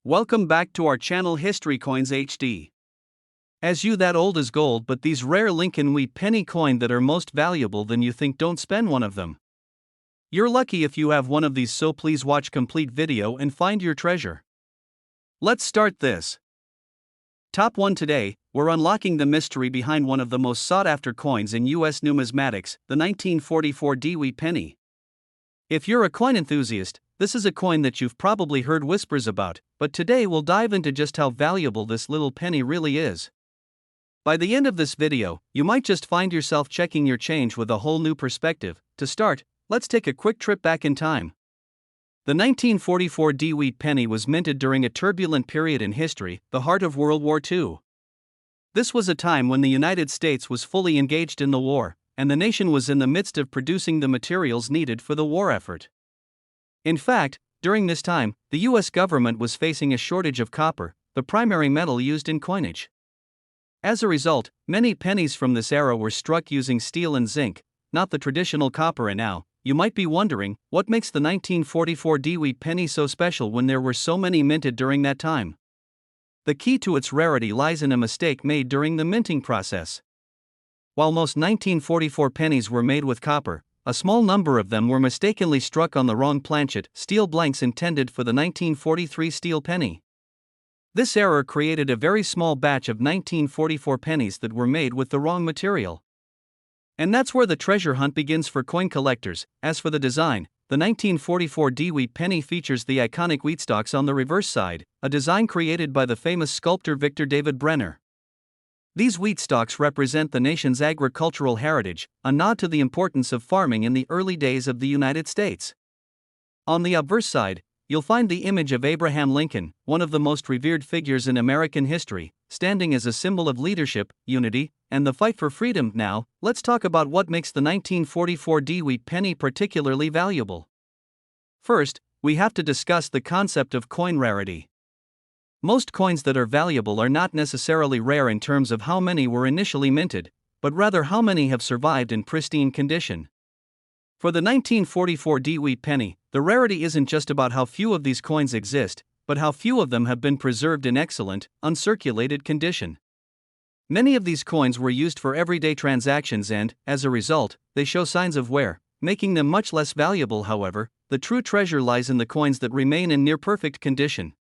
Welcome back to our channel History Coins HD. As you that old is gold, but these rare Lincoln wheat penny coin that are most valuable than you think, don't spend one of them. You're lucky if you have one of these, so please watch complete video and find your treasure. Let's start this. Top 1 today, we're unlocking the mystery behind one of the most sought after coins in US numismatics, the 1944 wheat penny. If you're a coin enthusiast, this is a coin that you've probably heard whispers about, but today we'll dive into just how valuable this little penny really is. By the end of this video, you might just find yourself checking your change with a whole new perspective. To start, let's take a quick trip back in time. The 1944 wheat penny was minted during a turbulent period in history, the heart of World War II. This was a time when the United States was fully engaged in the war, and the nation was in the midst of producing the materials needed for the war effort. In fact, during this time, the US government was facing a shortage of copper, the primary metal used in coinage. As a result, many pennies from this era were struck using steel and zinc, not the traditional copper. And now, you might be wondering, what makes the 1944 wheat penny so special when there were so many minted during that time? The key to its rarity lies in a mistake made during the minting process. While most 1944 pennies were made with copper, a small number of them were mistakenly struck on the wrong planchet, steel blanks intended for the 1943 steel penny. This error created a very small batch of 1944 pennies that were made with the wrong material. And that's where the treasure hunt begins for coin collectors. As for the design, the 1944 wheat penny features the iconic wheat stalks on the reverse side, a design created by the famous sculptor Victor David Brenner. These wheat stalks represent the nation's agricultural heritage, a nod to the importance of farming in the early days of the United States. On the obverse side, you'll find the image of Abraham Lincoln, one of the most revered figures in American history, standing as a symbol of leadership, unity, and the fight for freedom. Now, let's talk about what makes the 1944 wheat penny particularly valuable. First, we have to discuss the concept of coin rarity. Most coins that are valuable are not necessarily rare in terms of how many were initially minted, but rather how many have survived in pristine condition. For the 1944 wheat penny, the rarity isn't just about how few of these coins exist, but how few of them have been preserved in excellent, uncirculated condition. Many of these coins were used for everyday transactions and, as a result, they show signs of wear, making them much less valuable. However, the true treasure lies in the coins that remain in near-perfect condition.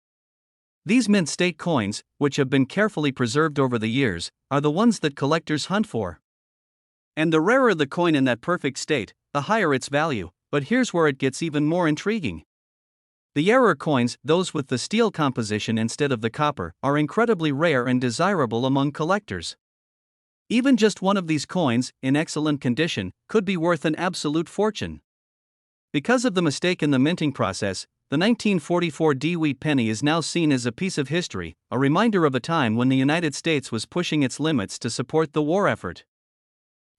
These mint-state coins, which have been carefully preserved over the years, are the ones that collectors hunt for. And the rarer the coin in that perfect state, the higher its value. But here's where it gets even more intriguing. The rarer coins, those with the steel composition instead of the copper, are incredibly rare and desirable among collectors. Even just one of these coins, in excellent condition, could be worth an absolute fortune. Because of the mistake in the minting process, the 1944 wheat penny is now seen as a piece of history, a reminder of a time when the United States was pushing its limits to support the war effort.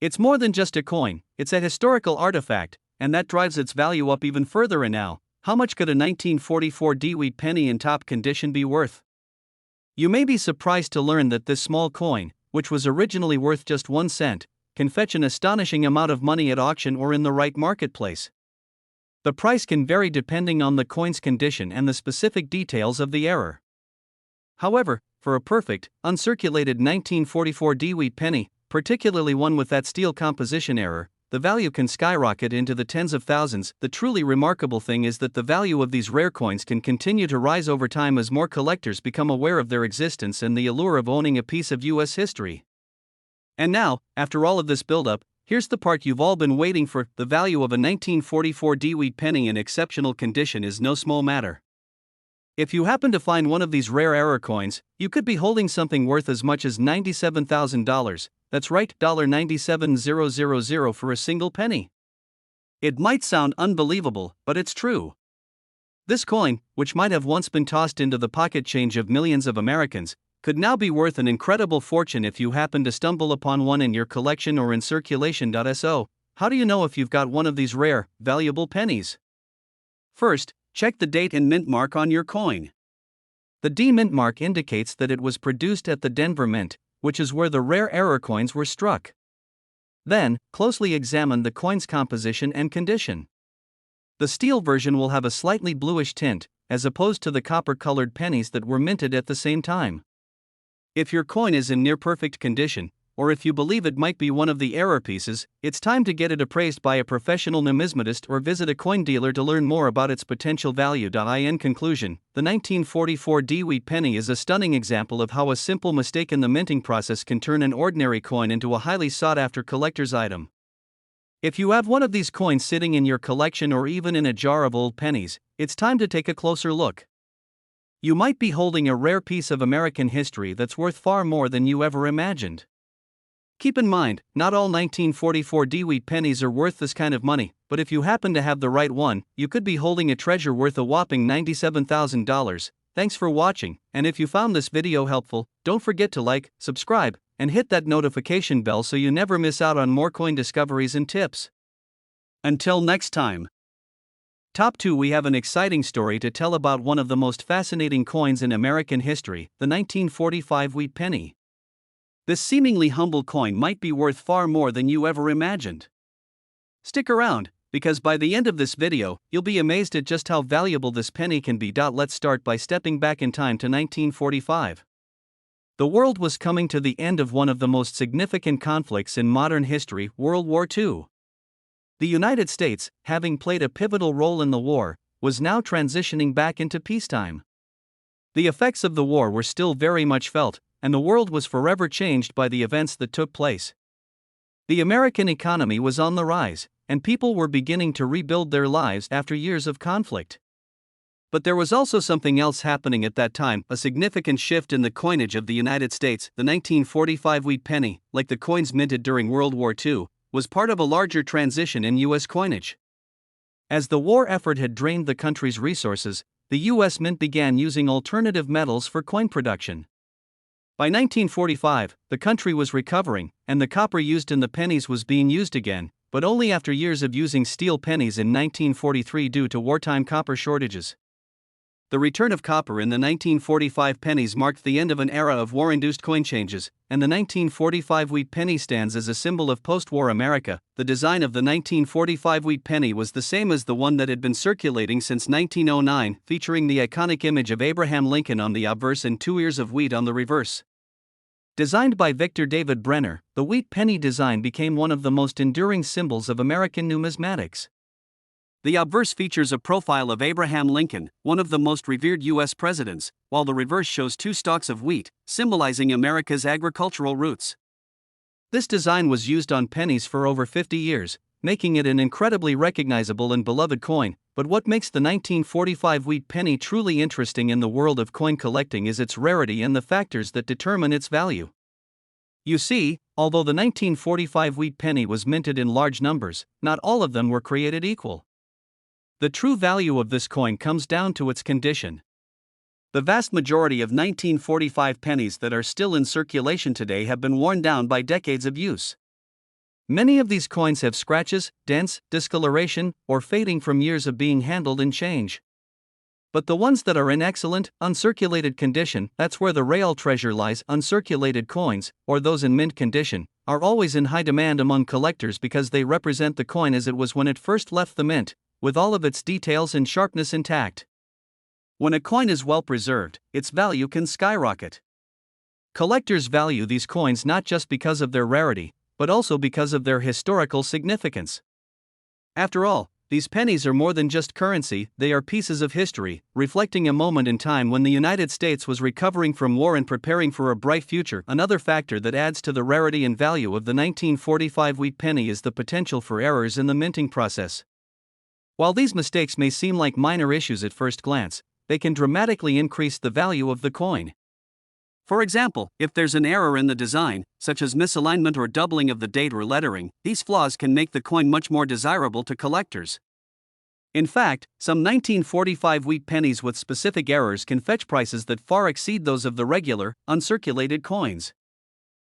It's more than just a coin, it's a historical artifact, and that drives its value up even further. And now, how much could a 1944 wheat penny in top condition be worth? You may be surprised to learn that this small coin, which was originally worth just 1 cent, can fetch an astonishing amount of money at auction or in the right marketplace. The price can vary depending on the coin's condition and the specific details of the error. However, for a perfect, uncirculated 1944 wheat penny, particularly one with that steel composition error, the value can skyrocket into the tens of thousands. The truly remarkable thing is that the value of these rare coins can continue to rise over time as more collectors become aware of their existence and the allure of owning a piece of US history. And now, after all of this build-up, here's the part you've all been waiting for. The value of a 1944 wheat penny in exceptional condition is no small matter. If you happen to find one of these rare error coins, you could be holding something worth as much as $97,000, that's right, $97,000 for a single penny. It might sound unbelievable, but it's true. This coin, which might have once been tossed into the pocket change of millions of Americans, could now be worth an incredible fortune if you happen to stumble upon one in your collection or in circulation. So, how do you know if you've got one of these rare, valuable pennies? First, check the date and mint mark on your coin. The D mint mark indicates that it was produced at the Denver Mint, which is where the rare error coins were struck. Then, closely examine the coin's composition and condition. The steel version will have a slightly bluish tint, as opposed to the copper-colored pennies that were minted at the same time. If your coin is in near-perfect condition, or if you believe it might be one of the error pieces, it's time to get it appraised by a professional numismatist or visit a coin dealer to learn more about its potential value. In conclusion, the 1944 DeWitt penny is a stunning example of how a simple mistake in the minting process can turn an ordinary coin into a highly sought-after collector's item. If you have one of these coins sitting in your collection or even in a jar of old pennies, it's time to take a closer look. You might be holding a rare piece of American history that's worth far more than you ever imagined. Keep in mind, not all 1944 DeWitt pennies are worth this kind of money, but if you happen to have the right one, you could be holding a treasure worth a whopping $97,000. Thanks for watching, and if you found this video helpful, don't forget to like, subscribe, and hit that notification bell so you never miss out on more coin discoveries and tips. Until next time. Top 2. We have an exciting story to tell about one of the most fascinating coins in American history, the 1945 wheat penny. This seemingly humble coin might be worth far more than you ever imagined. Stick around, because by the end of this video, you'll be amazed at just how valuable this penny can be. Let's start by stepping back in time to 1945. The world was coming to the end of one of the most significant conflicts in modern history, World War II. The United States, having played a pivotal role in the war, was now transitioning back into peacetime. The effects of the war were still very much felt, and the world was forever changed by the events that took place. The American economy was on the rise, and people were beginning to rebuild their lives after years of conflict. But there was also something else happening at that time, a significant shift in the coinage of the United States. The 1945 wheat penny, like the coins minted during World War II, was part of a larger transition in U.S. coinage. As the war effort had drained the country's resources, the U.S. Mint began using alternative metals for coin production. By 1945, the country was recovering, and the copper used in the pennies was being used again, but only after years of using steel pennies in 1943 due to wartime copper shortages. The return of copper in the 1945 pennies marked the end of an era of war-induced coin changes, and the 1945 wheat penny stands as a symbol of post-war America. The design of the 1945 wheat penny was the same as the one that had been circulating since 1909, featuring the iconic image of Abraham Lincoln on the obverse and 2 ears of wheat on the reverse. Designed by Victor David Brenner, the wheat penny design became one of the most enduring symbols of American numismatics. The obverse features a profile of Abraham Lincoln, one of the most revered U.S. presidents, while the reverse shows 2 stalks of wheat, symbolizing America's agricultural roots. This design was used on pennies for over 50 years, making it an incredibly recognizable and beloved coin. But what makes the 1945 wheat penny truly interesting in the world of coin collecting is its rarity and the factors that determine its value. You see, although the 1945 wheat penny was minted in large numbers, not all of them were created equal. The true value of this coin comes down to its condition. The vast majority of 1945 pennies that are still in circulation today have been worn down by decades of use. Many of these coins have scratches, dents, discoloration, or fading from years of being handled and change. But the ones that are in excellent, uncirculated condition, that's where the real treasure lies. Uncirculated coins, or those in mint condition, are always in high demand among collectors because they represent the coin as it was when it first left the mint, with all of its details and sharpness intact. When a coin is well preserved, its value can skyrocket. Collectors value these coins not just because of their rarity, but also because of their historical significance. After all, these pennies are more than just currency, they are pieces of history, reflecting a moment in time when the United States was recovering from war and preparing for a bright future. Another factor that adds to the rarity and value of the 1945 wheat penny is the potential for errors in the minting process. While these mistakes may seem like minor issues at first glance, they can dramatically increase the value of the coin. For example, if there's an error in the design, such as misalignment or doubling of the date or lettering, these flaws can make the coin much more desirable to collectors. In fact, some 1945 wheat pennies with specific errors can fetch prices that far exceed those of the regular, uncirculated coins.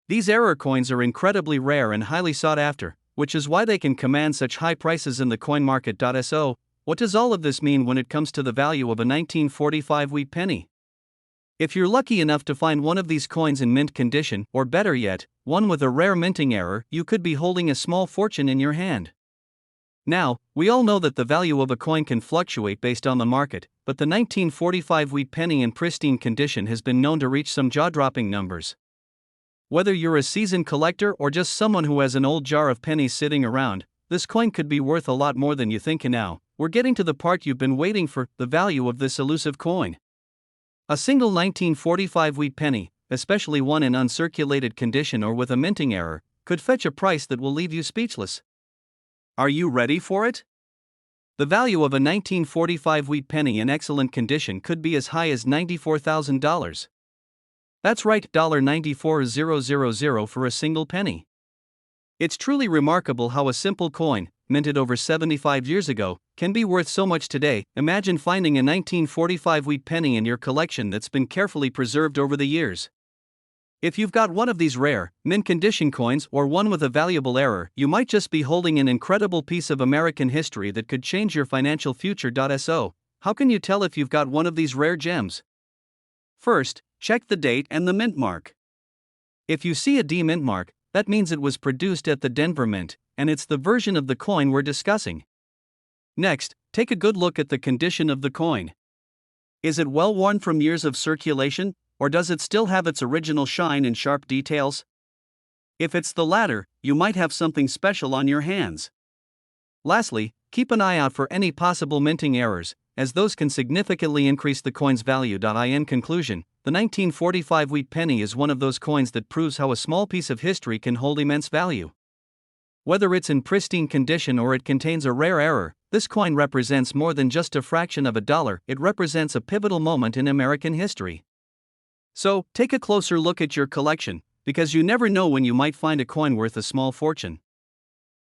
These error coins are incredibly rare and highly sought after, which is why they can command such high prices in the coin market. So, what does all of this mean when it comes to the value of a 1945 wheat penny? If you're lucky enough to find one of these coins in mint condition, or better yet, one with a rare minting error, you could be holding a small fortune in your hand. Now, we all know that the value of a coin can fluctuate based on the market, but the 1945 wheat penny in pristine condition has been known to reach some jaw-dropping numbers. Whether you're a seasoned collector or just someone who has an old jar of pennies sitting around, this coin could be worth a lot more than you think. And now, we're getting to the part you've been waiting for, the value of this elusive coin. A single 1945 wheat penny, especially one in uncirculated condition or with a minting error, could fetch a price that will leave you speechless. Are you ready for it? The value of a 1945 wheat penny in excellent condition could be as high as $94,000. That's right, $94,000 for a single penny. It's truly remarkable how a simple coin, minted over 75 years ago, can be worth so much today. Imagine finding a 1945 wheat penny in your collection that's been carefully preserved over the years. If you've got one of these rare, mint-condition coins or one with a valuable error, you might just be holding an incredible piece of American history that could change your financial future. So, how can you tell if you've got one of these rare gems? First, check the date and the mint mark. If you see a D mint mark, that means it was produced at the Denver Mint, and it's the version of the coin we're discussing. Next, take a good look at the condition of the coin. Is it well worn from years of circulation, or does it still have its original shine and sharp details? If it's the latter, you might have something special on your hands. Lastly, keep an eye out for any possible minting errors, as those can significantly increase the coin's value. In conclusion, the 1945 wheat penny is one of those coins that proves how a small piece of history can hold immense value. Whether it's in pristine condition or it contains a rare error, this coin represents more than just a fraction of a dollar. It represents a pivotal moment in American history. So, take a closer look at your collection, because you never know when you might find a coin worth a small fortune.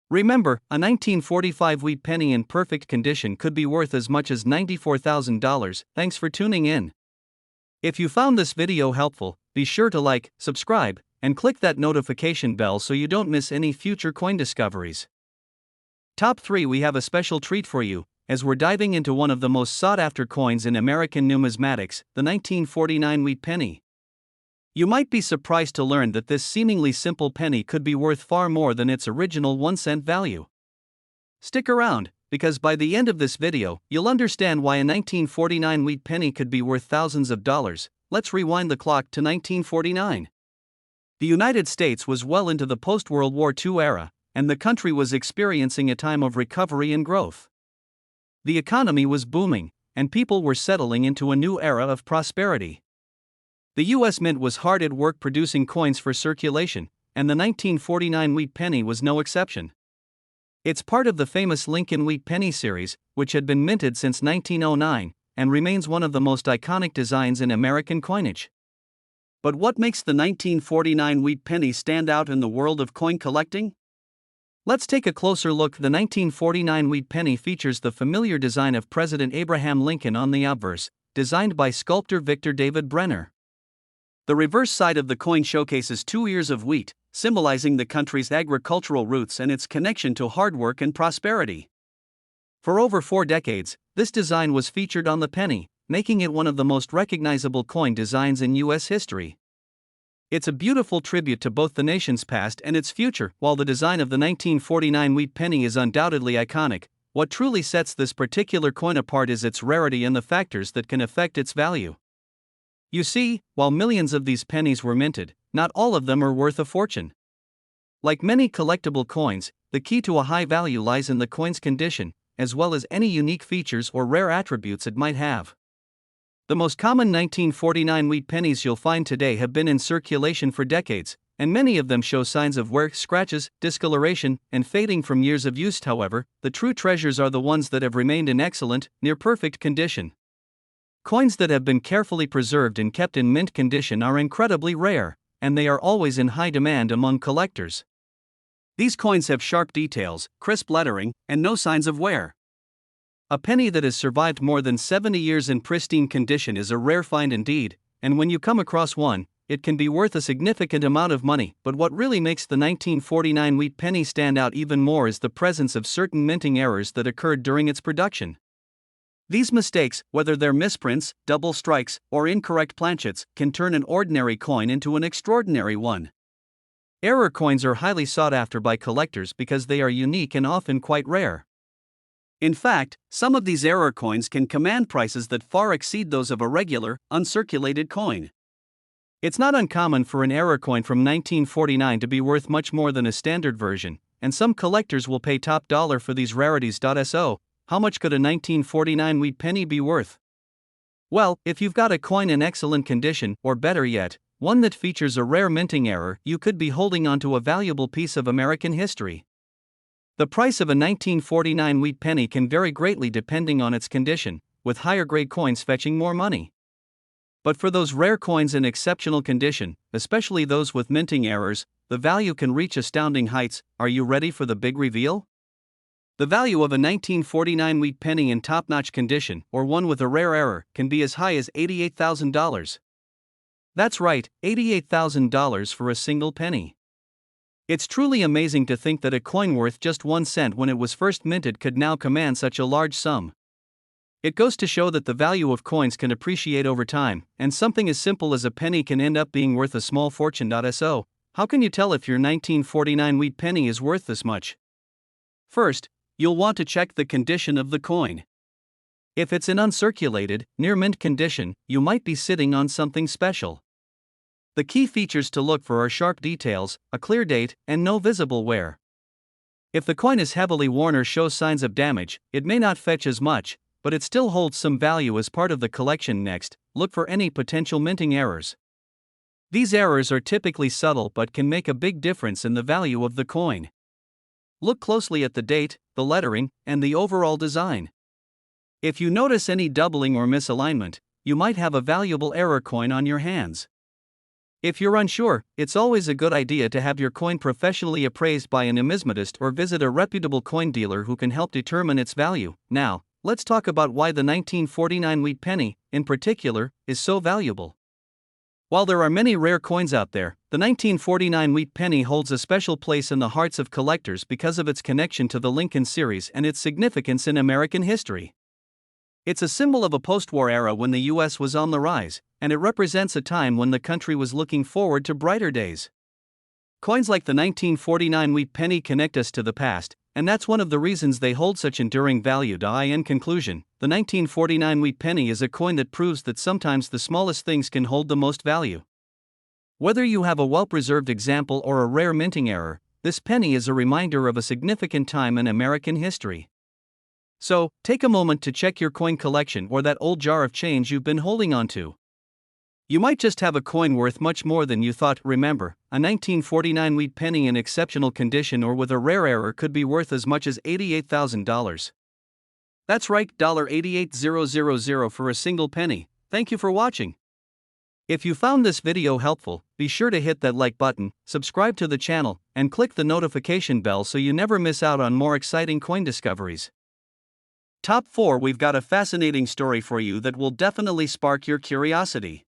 Remember, a 1945 wheat penny in perfect condition could be worth as much as $94,000. Thanks for tuning in. If you found this video helpful, be sure to like, subscribe, and click that notification bell so you don't miss any future coin discoveries. Top 3, we have a special treat for you, as we're diving into one of the most sought-after coins in American numismatics, the 1949 wheat penny. You might be surprised to learn that this seemingly simple penny could be worth far more than its original 1-cent value. Stick around, because by the end of this video, you'll understand why a 1949 wheat penny could be worth thousands of dollars. Let's rewind the clock to 1949. The United States was well into the post-World War II era, and the country was experiencing a time of recovery and growth. The economy was booming, and people were settling into a new era of prosperity. The U.S. Mint was hard at work producing coins for circulation, and the 1949 wheat penny was no exception. It's part of the famous Lincoln wheat penny series, which had been minted since 1909, and remains one of the most iconic designs in American coinage. But what makes the 1949 wheat penny stand out in the world of coin collecting? Let's take a closer look. The 1949 wheat penny features the familiar design of President Abraham Lincoln on the obverse, designed by sculptor Victor David Brenner. The reverse side of the coin showcases 2 ears of wheat, symbolizing the country's agricultural roots and its connection to hard work and prosperity. For over 4 decades, this design was featured on the penny, making it one of the most recognizable coin designs in U.S. history. It's a beautiful tribute to both the nation's past and its future. While the design of the 1949 wheat penny is undoubtedly iconic, what truly sets this particular coin apart is its rarity and the factors that can affect its value. You see, while millions of these pennies were minted, not all of them are worth a fortune. Like many collectible coins, the key to a high value lies in the coin's condition, as well as any unique features or rare attributes it might have. The most common 1949 wheat pennies you'll find today have been in circulation for decades, and many of them show signs of wear, scratches, discoloration, and fading from years of use. However, the true treasures are the ones that have remained in excellent, near-perfect condition. Coins that have been carefully preserved and kept in mint condition are incredibly rare, and they are always in high demand among collectors. These coins have sharp details, crisp lettering, and no signs of wear. A penny that has survived more than 70 years in pristine condition is a rare find indeed, and when you come across one, it can be worth a significant amount of money. But what really makes the 1949 wheat penny stand out even more is the presence of certain minting errors that occurred during its production. These mistakes, whether they're misprints, double strikes, or incorrect planchets, can turn an ordinary coin into an extraordinary one. Error coins are highly sought after by collectors because they are unique and often quite rare. In fact, some of these error coins can command prices that far exceed those of a regular, uncirculated coin. It's not uncommon for an error coin from 1949 to be worth much more than a standard version, and some collectors will pay top dollar for these rarities. So, how much could a 1949 wheat penny be worth? Well, if you've got a coin in excellent condition, or better yet, one that features a rare minting error, you could be holding onto a valuable piece of American history. The price of a 1949 wheat penny can vary greatly depending on its condition, with higher grade coins fetching more money. But for those rare coins in exceptional condition, especially those with minting errors, the value can reach astounding heights. Are you ready for the big reveal? The value of a 1949 wheat penny in top-notch condition, or one with a rare error, can be as high as $88,000. That's right, $88,000 for a single penny. It's truly amazing to think that a coin worth just 1 cent when it was first minted could now command such a large sum. It goes to show that the value of coins can appreciate over time, and something as simple as a penny can end up being worth a small fortune. So, how can you tell if your 1949 wheat penny is worth this much? First, you'll want to check the condition of the coin. If it's in uncirculated, near mint condition, you might be sitting on something special. The key features to look for are sharp details, a clear date, and no visible wear. If the coin is heavily worn or shows signs of damage, it may not fetch as much, but it still holds some value as part of the collection. Next, look for any potential minting errors. These errors are typically subtle but can make a big difference in the value of the coin. Look closely at the date, the lettering, and the overall design. If you notice any doubling or misalignment, you might have a valuable error coin on your hands. If you're unsure, it's always a good idea to have your coin professionally appraised by a numismatist or visit a reputable coin dealer who can help determine its value. Now, let's talk about why the 1949 wheat penny, in particular, is so valuable. While there are many rare coins out there, the 1949 wheat penny holds a special place in the hearts of collectors because of its connection to the Lincoln series and its significance in American history. It's a symbol of a post-war era when the U.S. was on the rise, and it represents a time when the country was looking forward to brighter days. Coins like the 1949 wheat penny connect us to the past, and that's one of the reasons they hold such enduring value. In conclusion, the 1949 wheat penny is a coin that proves that sometimes the smallest things can hold the most value. Whether you have a well-preserved example or a rare minting error, this penny is a reminder of a significant time in American history. So, take a moment to check your coin collection or that old jar of change you've been holding onto. You might just have a coin worth much more than you thought. Remember, a 1949 wheat penny in exceptional condition or with a rare error could be worth as much as $88,000. That's right, $88,000 for a single penny. Thank you for watching. If you found this video helpful, be sure to hit that like button, subscribe to the channel, and click the notification bell so you never miss out on more exciting coin discoveries. Top 4. We've got a fascinating story for you that will definitely spark your curiosity.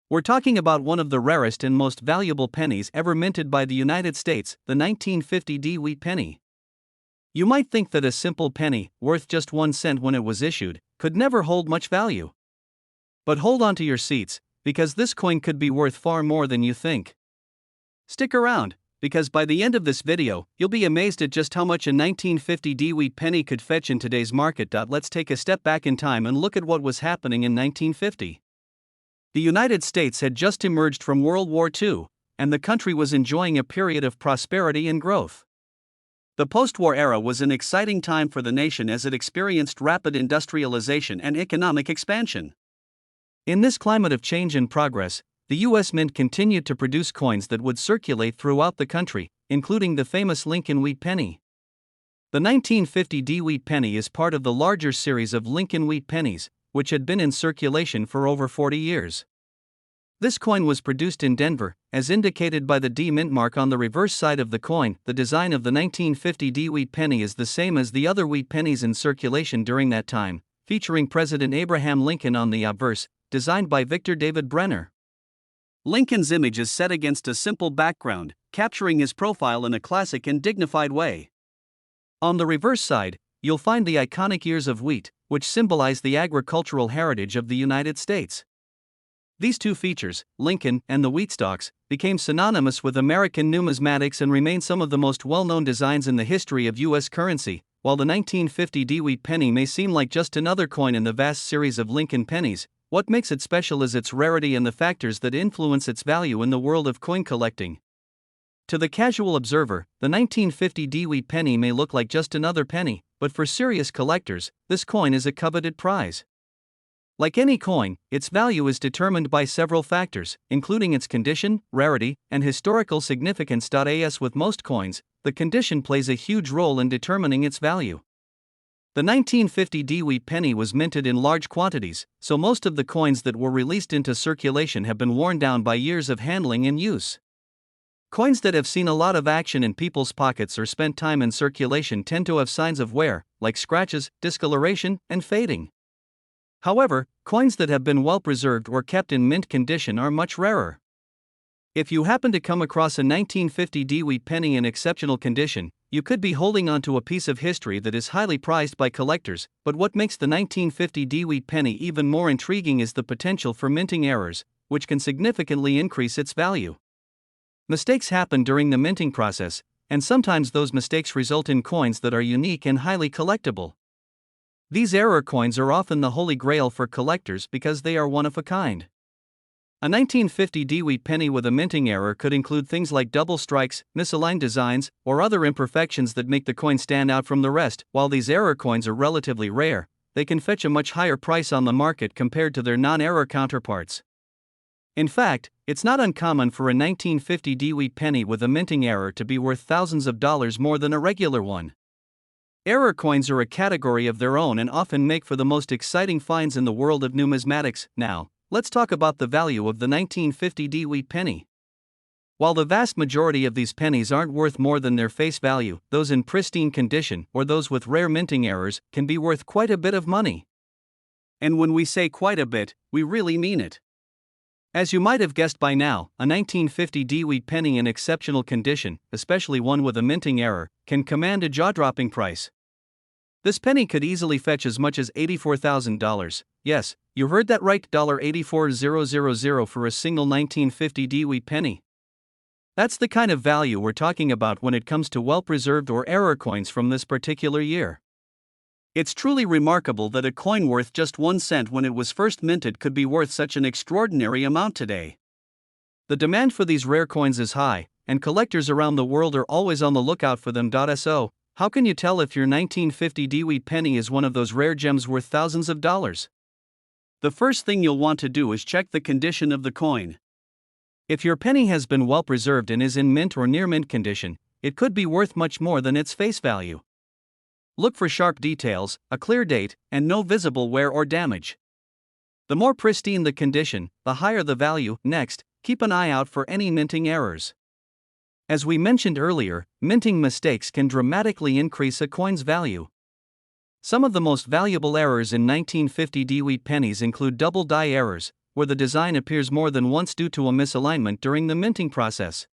We're talking about one of the rarest and most valuable pennies ever minted by the United States, the 1950 wheat penny. You might think that a simple penny, worth just 1 cent when it was issued, could never hold much value. But hold on to your seats, because this coin could be worth far more than you think. Stick around, because by the end of this video, you'll be amazed at just how much a 1950 wheat penny could fetch in today's market. Let's take a step back in time and look at what was happening in 1950. The United States had just emerged from World War II, and the country was enjoying a period of prosperity and growth. The post-war era was an exciting time for the nation as it experienced rapid industrialization and economic expansion. In this climate of change and progress, the U.S. Mint continued to produce coins that would circulate throughout the country, including the famous Lincoln wheat penny. The 1950 wheat penny is part of the larger series of Lincoln wheat pennies, which had been in circulation for over 40 years. This coin was produced in Denver, as indicated by the D mint mark on the reverse side of the coin. The design of the 1950 wheat penny is the same as the other wheat pennies in circulation during that time, featuring President Abraham Lincoln on the obverse, designed by Victor David Brenner. Lincoln's image is set against a simple background, capturing his profile in a classic and dignified way. On the reverse side, you'll find the iconic ears of wheat, which symbolize the agricultural heritage of the United States. These two features, Lincoln and the wheat stalks, became synonymous with American numismatics and remain some of the most well-known designs in the history of U.S. currency. While the 1950 Dewey penny may seem like just another coin in the vast series of Lincoln pennies, what makes it special is its rarity and the factors that influence its value in the world of coin collecting. To the casual observer, the 1950 Dewey penny may look like just another penny, but for serious collectors, this coin is a coveted prize. Like any coin, its value is determined by several factors, including its condition, rarity, and historical significance. As with most coins, the condition plays a huge role in determining its value. The 1950 Dewey penny was minted in large quantities, so most of the coins that were released into circulation have been worn down by years of handling and use. Coins that have seen a lot of action in people's pockets or spent time in circulation tend to have signs of wear, like scratches, discoloration, and fading. However, coins that have been well preserved or kept in mint condition are much rarer. If you happen to come across a 1950 Dewey penny in exceptional condition, you could be holding onto a piece of history that is highly prized by collectors. But what makes the 1950 Dewey penny even more intriguing is the potential for minting errors, which can significantly increase its value. Mistakes happen during the minting process, and sometimes those mistakes result in coins that are unique and highly collectible. These error coins are often the holy grail for collectors because they are one of a kind. A 1950 Dewey penny with a minting error could include things like double strikes, misaligned designs, or other imperfections that make the coin stand out from the rest. While these error coins are relatively rare, they can fetch a much higher price on the market compared to their non-error counterparts. In fact, it's not uncommon for a 1950 Dewey penny with a minting error to be worth thousands of dollars more than a regular one. Error coins are a category of their own and often make for the most exciting finds in the world of numismatics. Now, let's talk about the value of the 1950 Dewey penny. While the vast majority of these pennies aren't worth more than their face value, those in pristine condition or those with rare minting errors can be worth quite a bit of money. And when we say quite a bit, we really mean it. As you might have guessed by now, a 1950 Dewey penny in exceptional condition, especially one with a minting error, can command a jaw-dropping price. This penny could easily fetch as much as $84,000. Yes, you heard that right, $84,000 for a single 1950 Dewey penny. That's the kind of value we're talking about when it comes to well-preserved or error coins from this particular year. It's truly remarkable that a coin worth just 1 cent when it was first minted could be worth such an extraordinary amount today. The demand for these rare coins is high, and collectors around the world are always on the lookout for them. So, how can you tell if your 1950 Dewey penny is one of those rare gems worth thousands of dollars? The first thing you'll want to do is check the condition of the coin. If your penny has been well preserved and is in mint or near mint condition, it could be worth much more than its face value. Look for sharp details, a clear date, and no visible wear or damage. The more pristine the condition, the higher the value. Next, keep an eye out for any minting errors. As we mentioned earlier, minting mistakes can dramatically increase a coin's value. Some of the most valuable errors in 1950 Dewey pennies include double die errors, where the design appears more than once due to a misalignment during the minting process.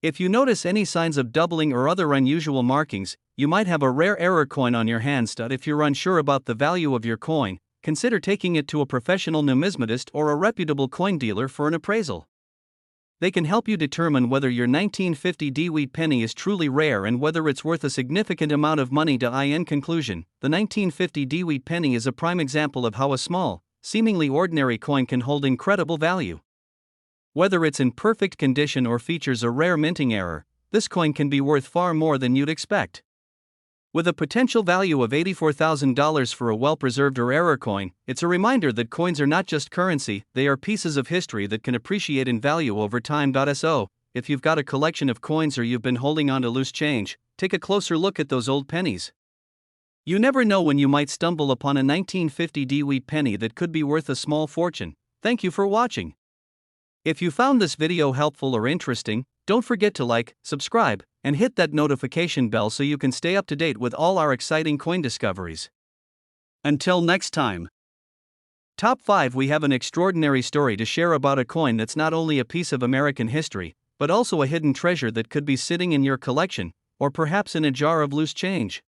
If you notice any signs of doubling or other unusual markings, you might have a rare error coin on your hands. If you're unsure about the value of your coin, consider taking it to a professional numismatist or a reputable coin dealer for an appraisal. They can help you determine whether your 1950 Dewey penny is truly rare and whether it's worth a significant amount of money. In conclusion, the 1950 Dewey penny is a prime example of how a small, seemingly ordinary coin can hold incredible value. Whether it's in perfect condition or features a rare minting error, this coin can be worth far more than you'd expect. With a potential value of $84,000 for a well-preserved or error coin, it's a reminder that coins are not just currency, they are pieces of history that can appreciate in value over time. So, if you've got a collection of coins or you've been holding on to loose change, take a closer look at those old pennies. You never know when you might stumble upon a 1950 Dewey penny that could be worth a small fortune. Thank you for watching. If you found this video helpful or interesting, don't forget to like, subscribe, and hit that notification bell so you can stay up to date with all our exciting coin discoveries. Until next time. Top 5. We have an extraordinary story to share about a coin that's not only a piece of American history, but also a hidden treasure that could be sitting in your collection, or perhaps in a jar of loose change.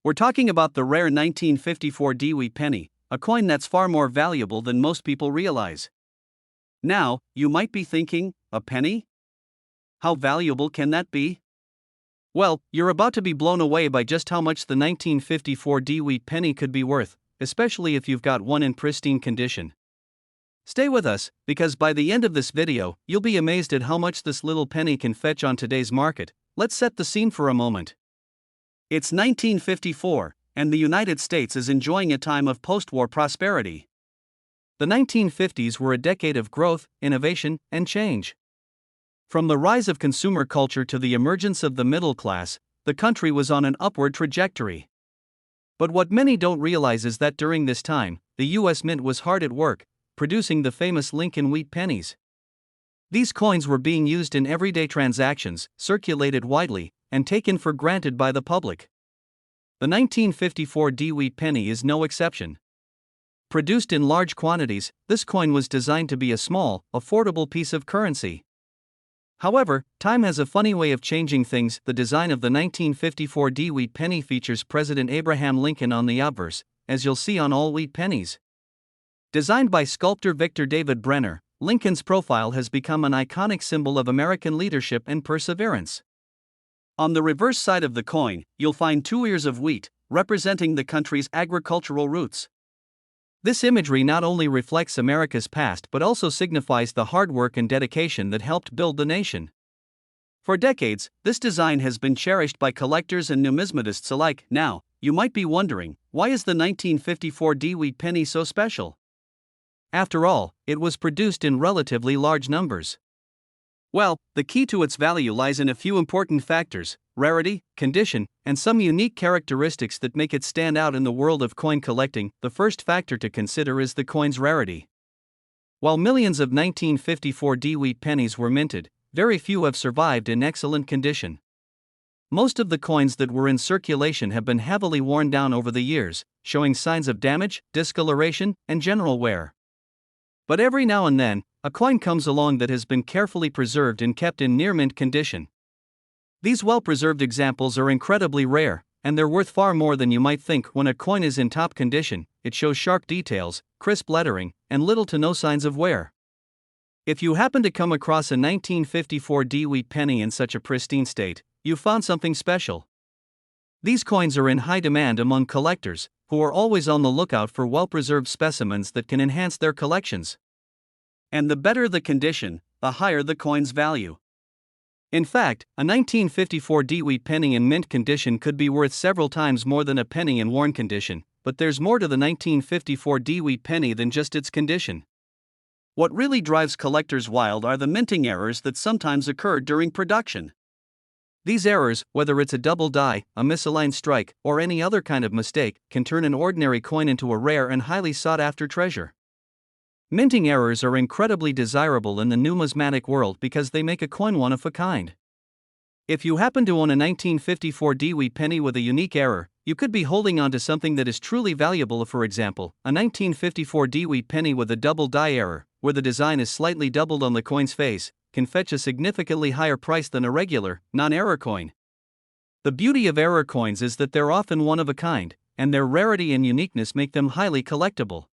We're talking about the rare 1954 Dewey penny, a coin that's far more valuable than most people realize. Now, you might be thinking, a penny? How valuable can that be? Well, you're about to be blown away by just how much the 1954 D-Wheat penny could be worth, especially if you've got one in pristine condition. Stay with us, because by the end of this video, you'll be amazed at how much this little penny can fetch on today's market. Let's set the scene for a moment. It's 1954, and the United States is enjoying a time of post-war prosperity. The 1950s were a decade of growth, innovation, and change. From the rise of consumer culture to the emergence of the middle class, the country was on an upward trajectory. But what many don't realize is that during this time, the U.S. Mint was hard at work, producing the famous Lincoln Wheat pennies. These coins were being used in everyday transactions, circulated widely, and taken for granted by the public. The 1954 D-Wheat penny is no exception. Produced in large quantities, this coin was designed to be a small, affordable piece of currency. However, time has a funny way of changing things. The design of the 1954 D-Wheat penny features President Abraham Lincoln on the obverse, as you'll see on all wheat pennies. Designed by sculptor Victor David Brenner, Lincoln's profile has become an iconic symbol of American leadership and perseverance. On the reverse side of the coin, you'll find 2 ears of wheat, representing the country's agricultural roots. This imagery not only reflects America's past but also signifies the hard work and dedication that helped build the nation. For decades, this design has been cherished by collectors and numismatists alike. Now, you might be wondering, why is the 1954 D-Wheat penny so special? After all, it was produced in relatively large numbers. Well, the key to its value lies in a few important factors: rarity, condition, and some unique characteristics that make it stand out in the world of coin collecting. The first factor to consider is the coin's rarity. While millions of 1954 D-Wheat pennies were minted, very few have survived in excellent condition. Most of the coins that were in circulation have been heavily worn down over the years, showing signs of damage, discoloration, and general wear. But every now and then, a coin comes along that has been carefully preserved and kept in near-mint condition. These well-preserved examples are incredibly rare, and they're worth far more than you might think. When a coin is in top condition, it shows sharp details, crisp lettering, and little to no signs of wear. If you happen to come across a 1954 D-Wheat penny in such a pristine state, you've found something special. These coins are in high demand among collectors, who are always on the lookout for well-preserved specimens that can enhance their collections. And the better the condition, the higher the coin's value. In fact, a 1954 D-Wheat penny in mint condition could be worth several times more than a penny in worn condition, but there's more to the 1954 D-Wheat penny than just its condition. What really drives collectors wild are the minting errors that sometimes occur during production. These errors, whether it's a double die, a misaligned strike, or any other kind of mistake, can turn an ordinary coin into a rare and highly sought-after treasure. Minting errors are incredibly desirable in the numismatic world because they make a coin one of a kind. If you happen to own a 1954 D-Wheat penny with a unique error, you could be holding on to something that is truly valuable. For example, a 1954 D-Wheat penny with a double die error, where the design is slightly doubled on the coin's face, can fetch a significantly higher price than a regular, non-error coin. The beauty of error coins is that they're often one of a kind, and their rarity and uniqueness make them highly collectible.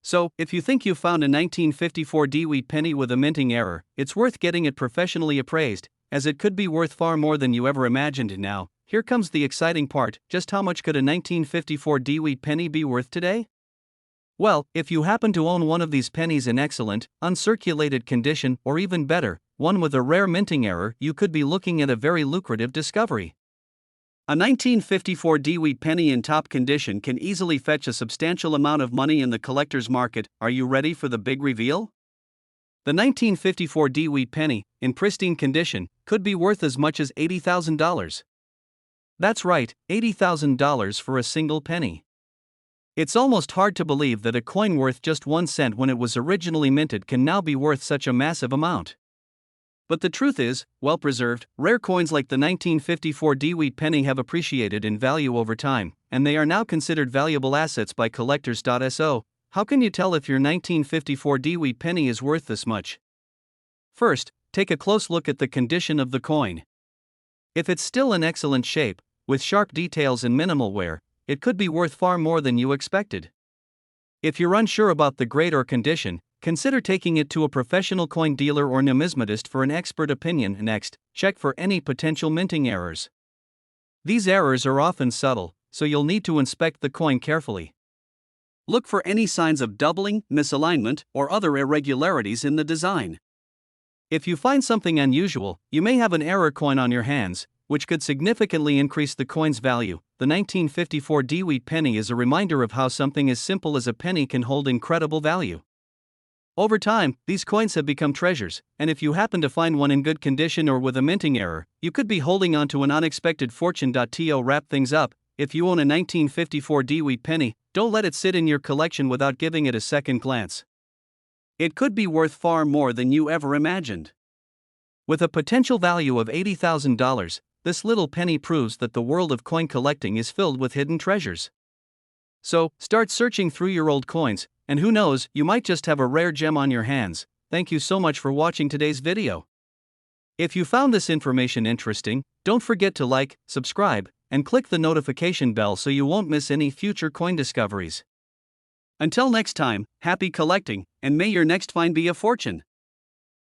So, if you think you've found a 1954 D-Wheat penny with a minting error, it's worth getting it professionally appraised, as it could be worth far more than you ever imagined. Now, here comes the exciting part: just how much could a 1954 D-Wheat penny be worth today? Well, if you happen to own one of these pennies in excellent, uncirculated condition, or even better, one with a rare minting error, you could be looking at a very lucrative discovery. A 1954 D-Wheat penny in top condition can easily fetch a substantial amount of money in the collector's market. Are you ready for the big reveal? The 1954 D-Wheat penny, in pristine condition, could be worth as much as $80,000. That's right, $80,000 for a single penny. It's almost hard to believe that a coin worth just 1 cent when it was originally minted can now be worth such a massive amount. But the truth is, well-preserved, rare coins like the 1954 D-Wheat penny have appreciated in value over time, and they are now considered valuable assets by collectors. So, how can you tell if your 1954 D-Wheat penny is worth this much? First, take a close look at the condition of the coin. If it's still in excellent shape, with sharp details and minimal wear, it could be worth far more than you expected. If you're unsure about the grade or condition, consider taking it to a professional coin dealer or numismatist for an expert opinion. Next, check for any potential minting errors. These errors are often subtle, so you'll need to inspect the coin carefully. Look for any signs of doubling, misalignment, or other irregularities in the design. If you find something unusual, you may have an error coin on your hands, which could significantly increase the coin's value. The 1954 DeWitt penny is a reminder of how something as simple as a penny can hold incredible value. Over time, these coins have become treasures, and if you happen to find one in good condition or with a minting error, you could be holding on to an unexpected fortune. To wrap things up, if you own a 1954 DeWitt penny, don't let it sit in your collection without giving it a second glance. It could be worth far more than you ever imagined. With a potential value of $80,000, this little penny proves that the world of coin collecting is filled with hidden treasures. So, start searching through your old coins, and who knows, you might just have a rare gem on your hands. Thank you so much for watching today's video. If you found this information interesting, don't forget to like, subscribe, and click the notification bell so you won't miss any future coin discoveries. Until next time, happy collecting, and may your next find be a fortune.